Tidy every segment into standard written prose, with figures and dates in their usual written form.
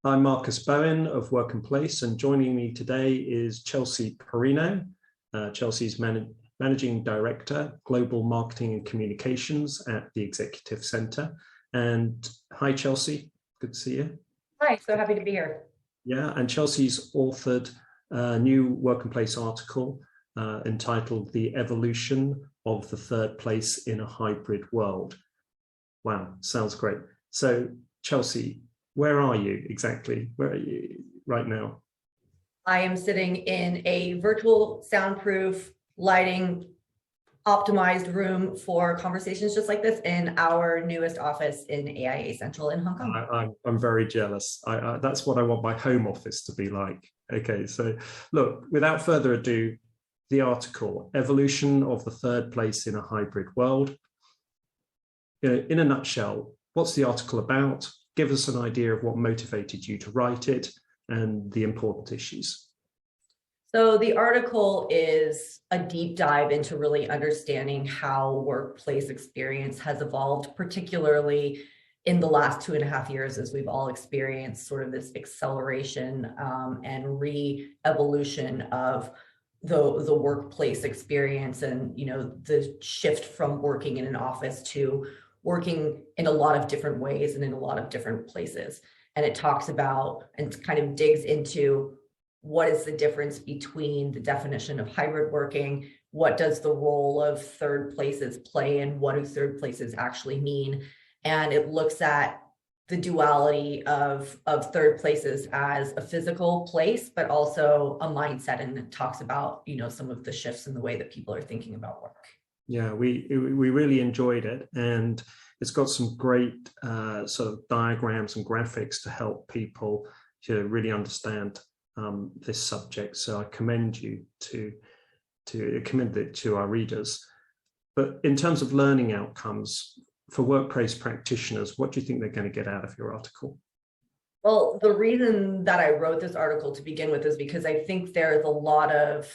I'm Marcus Bowen of Work&Place, and joining me today is Chelsea Perino. Chelsea's Managing Director, Global Marketing and Communications at the Executive Centre. And hi, Chelsea. Good to see you. Hi, so happy to be here. Yeah, and Chelsea's authored a new Work&Place article entitled The Evolution of the Third Place in a Hybrid World. Wow, sounds great. So, Chelsea, where are you exactly? Where are you right now? I am sitting in a virtual soundproof lighting optimized room for conversations just like this in our newest office in AIA Central in Hong Kong. I'm very jealous. That's what I want my home office to be like. Okay, so look, without further ado, the article, Evolution of the Third Place in a Hybrid World. In a nutshell, what's the article about? Give us an idea of what motivated you to write it and the important issues. So the article is a deep dive into really understanding how workplace experience has evolved, particularly in the last 2.5 years, as we've all experienced sort of this acceleration and re-evolution of the workplace experience, and the shift from working in an office to working in a lot of different ways and in a lot of different places. And it talks about and kind of digs into what is the difference between the definition of hybrid working, what does the role of third places play, and what do third places actually mean? And it looks at the duality of third places as a physical place, but also a mindset. And it talks about, some of the shifts in the way that people are thinking about work. Yeah, we really enjoyed it, and it's got some great sort of diagrams and graphics to help people to really understand this subject. So I commend you to commend it to our readers. But in terms of learning outcomes for workplace practitioners, what do you think they're going to get out of your article? Well, the reason that I wrote this article to begin with is because I think there's a lot of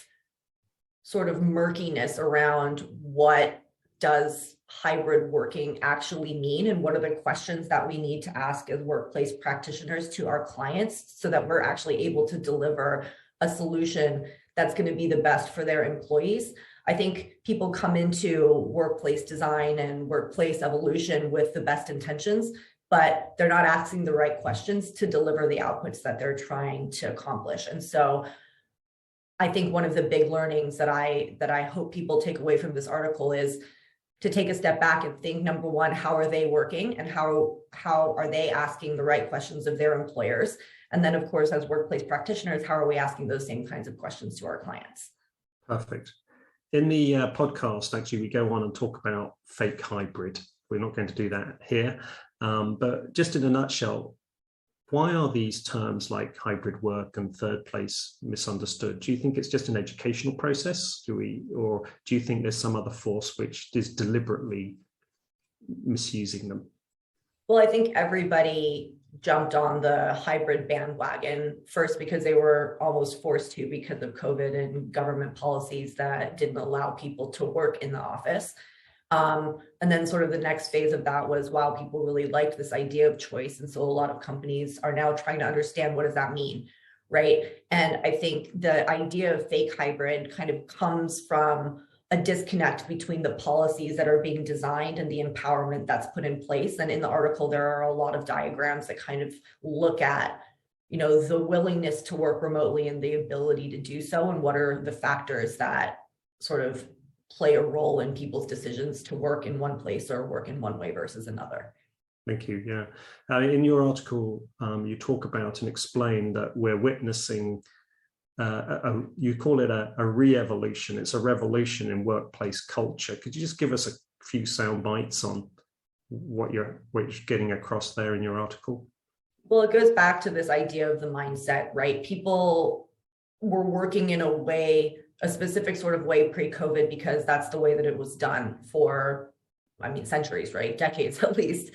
sort of murkiness around what does hybrid working actually mean, and what are the questions that we need to ask as workplace practitioners to our clients so that we're actually able to deliver a solution that's going to be the best for their employees. I think people come into workplace design and workplace evolution with the best intentions, but they're not asking the right questions to deliver the outputs that they're trying to accomplish. And so I think one of the big learnings that I hope people take away from this article is to take a step back and think, number one, how are they working, and how are they asking the right questions of their employers? And then, of course, as workplace practitioners, how are we asking those same kinds of questions to our clients? Perfect. In the podcast, actually, we go on and talk about fake hybrid. We're not going to do that here. But just in a nutshell, why are these terms like hybrid work and third place misunderstood? Do you think it's just an educational process? Or do you think there's some other force which is deliberately misusing them? Well, I think everybody jumped on the hybrid bandwagon first because they were almost forced to because of COVID and government policies that didn't allow people to work in the office. And then sort of the next phase of that was, wow, people really liked this idea of choice. And so a lot of companies are now trying to understand, what does that mean, right? And I think the idea of fake hybrid kind of comes from a disconnect between the policies that are being designed and the empowerment that's put in place. And in the article, there are a lot of diagrams that kind of look at, the willingness to work remotely and the ability to do so, and what are the factors that sort of play a role in people's decisions to work in one place or work in one way versus another. Thank you. Yeah. In your article, you talk about and explain that we're witnessing, you call it a re-evolution. It's a revolution in workplace culture. Could you just give us a few sound bites on what you're getting across there in your article? Well, it goes back to this idea of the mindset, right? People were working in a specific sort of way pre-COVID because that's the way that it was done for, centuries, right? Decades at least.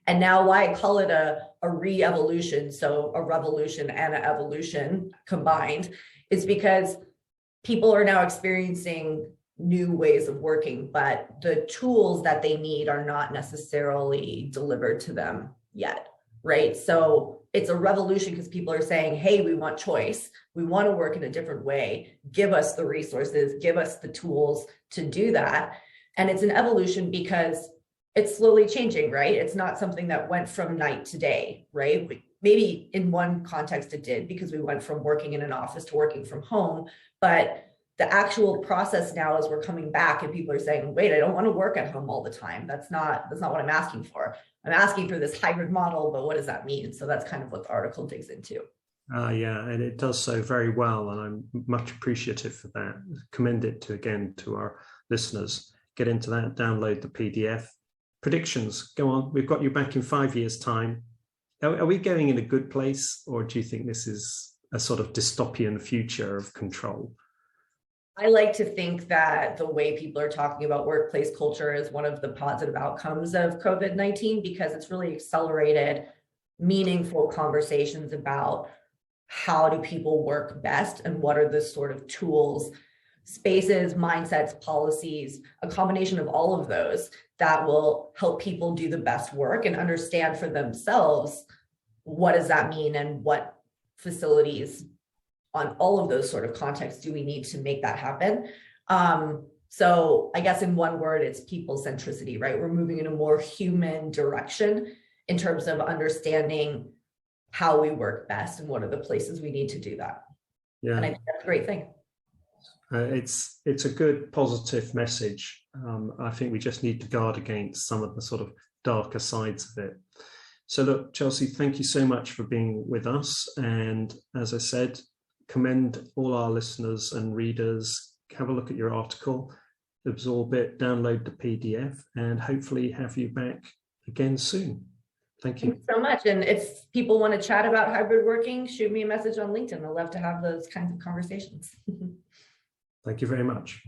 And now why I call it a re-evolution, so a revolution and an evolution combined, is because people are now experiencing new ways of working, but the tools that they need are not necessarily delivered to them yet, right? So it's a revolution because people are saying, hey, we want choice. We want to work in a different way. Give us the resources, give us the tools to do that. And it's an evolution because it's slowly changing, right? It's not something that went from night to day, right? Maybe in one context it did, because we went from working in an office to working from home. But the actual process now is we're coming back and people are saying, wait, I don't want to work at home all the time. That's not what I'm asking for. I'm asking for this hybrid model, but what does that mean? So that's kind of what the article digs into. Yeah, and it does so very well, and I'm much appreciative for that. Commend it to our listeners. Get into that, download the PDF. Predictions, go on. We've got you back in 5 years' time. Are we going in a good place, or do you think this is a sort of dystopian future of control? I like to think that the way people are talking about workplace culture is one of the positive outcomes of COVID-19, because it's really accelerated meaningful conversations about how do people work best and what are the sort of tools, spaces, mindsets, policies, a combination of all of those that will help people do the best work and understand for themselves what does that mean and what facilities on all of those sort of contexts do we need to make that happen. So I guess in one word, it's people centricity, right? We're moving in a more human direction in terms of understanding how we work best and what are the places we need to do that. Yeah. And I think that's a great thing. It's a good positive message. I think we just need to guard against some of the sort of darker sides of it. So look, Chelsea, thank you so much for being with us. And as I said, commend all our listeners and readers. Have a look at your article, absorb it, download the PDF, and hopefully have you back again soon. Thank you. Thanks so much. And if people want to chat about hybrid working, shoot me a message on LinkedIn. I'd love to have those kinds of conversations. Thank you very much.